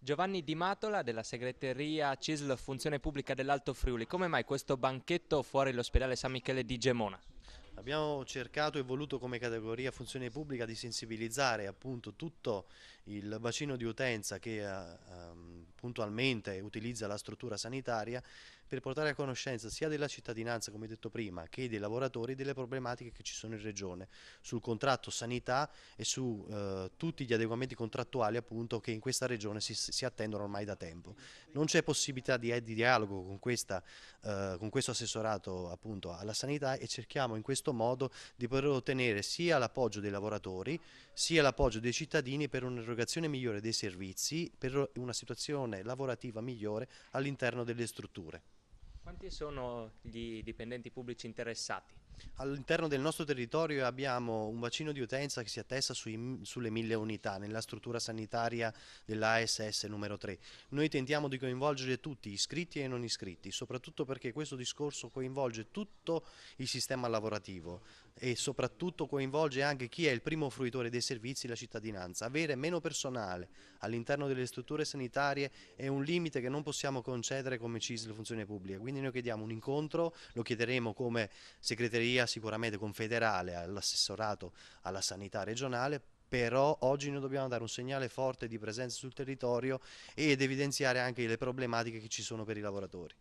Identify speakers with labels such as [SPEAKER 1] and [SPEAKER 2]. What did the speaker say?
[SPEAKER 1] Giovanni Di Matola della segreteria CISL Funzione Pubblica dell'Alto Friuli. Come mai questo banchetto fuori l'ospedale San Michele di Gemona?
[SPEAKER 2] Abbiamo cercato e voluto come categoria funzione pubblica di sensibilizzare appunto tutto il bacino di utenza che puntualmente utilizza la struttura sanitaria per portare a conoscenza sia della cittadinanza, come detto prima, che dei lavoratori delle problematiche che ci sono in regione sul contratto sanità e su tutti gli adeguamenti contrattuali appunto che in questa regione si attendono ormai da tempo. Non c'è possibilità di dialogo con questo assessorato appunto alla sanità e cerchiamo in questo modo di poter ottenere sia l'appoggio dei lavoratori sia l'appoggio dei cittadini per un'erogazione migliore dei servizi, per una situazione lavorativa migliore all'interno delle strutture.
[SPEAKER 1] Quanti sono gli dipendenti pubblici interessati?
[SPEAKER 2] All'interno del nostro territorio abbiamo un bacino di utenza che si attesta sulle 1000 unità nella struttura sanitaria dell'ASS numero 3. Noi tentiamo di coinvolgere tutti, iscritti e non iscritti, soprattutto perché questo discorso coinvolge tutto il sistema lavorativo e soprattutto coinvolge anche chi è il primo fruitore dei servizi, la cittadinanza. Avere meno personale all'interno delle strutture sanitarie è un limite che non possiamo concedere come CISL Funzione Pubblica, quindi noi chiediamo un incontro, lo chiederemo come segreteria sicuramente confederale all'assessorato alla sanità regionale, però oggi noi dobbiamo dare un segnale forte di presenza sul territorio ed evidenziare anche le problematiche che ci sono per i lavoratori.